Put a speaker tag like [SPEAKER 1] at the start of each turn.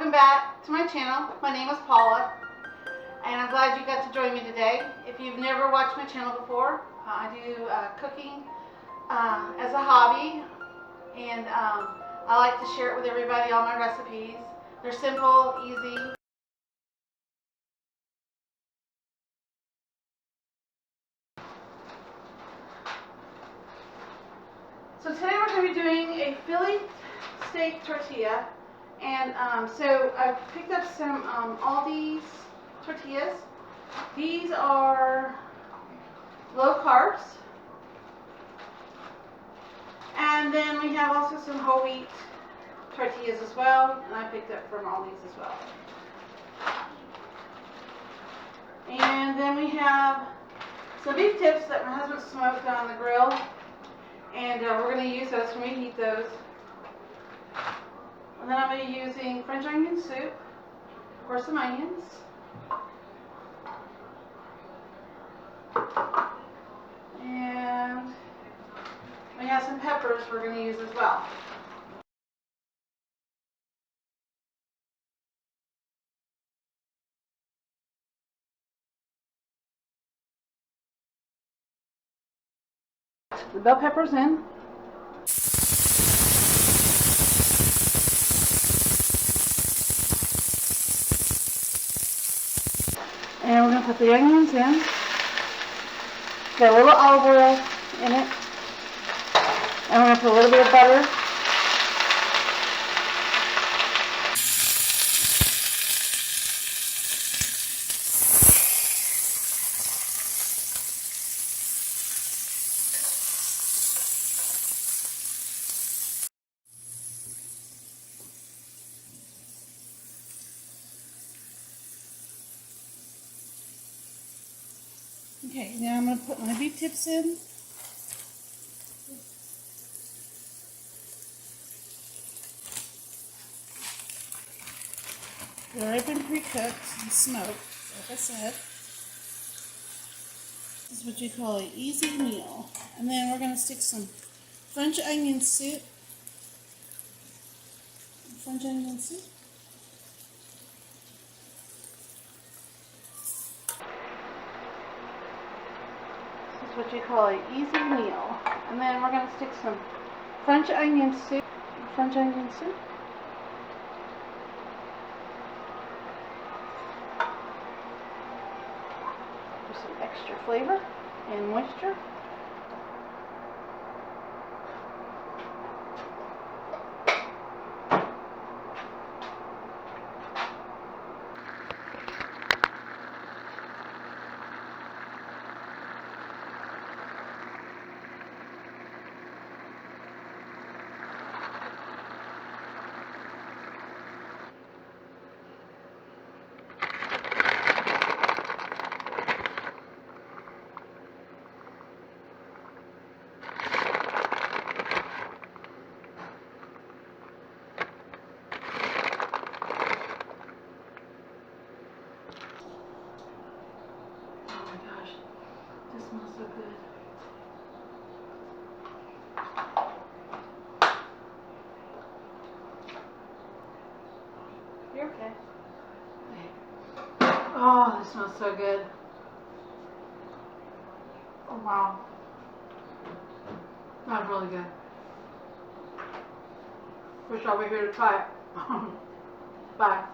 [SPEAKER 1] welcome back to my channel. My name is Paula, and I'm glad you got to join me today. If you've never watched my channel before, I do cooking as a hobby, and I like to share it with everybody, all my recipes. They're simple, easy. So today we're going to be doing a Philly steak tortilla, and so I picked up some Aldi's tortillas. These are low carbs, and then we have also some whole wheat tortillas as well, and I picked up from Aldi's as well. And then we have some beef tips that my husband smoked on the grill, and we're going to use those when we heat those. And then I'm going to be using French onion soup, of course some onions, and we have some peppers we're going to use as well. The bell peppers in. And we're going to put the onions in. Got a little olive oil in it. And we're going to put a little bit of butter. Okay, now I'm going to put my beef tips in. They've already been pre-cooked and smoked, like I said. This is what you call an easy meal. And then we're going to stick some French onion soup. French onion soup. This is what you call an easy meal. And then we're going to stick some French onion soup. French onion soup. For some extra flavor and moisture. This smells so good. You're okay. Oh, this smells so good. Oh, wow. That's really good. Wish I were here to try it. Bye.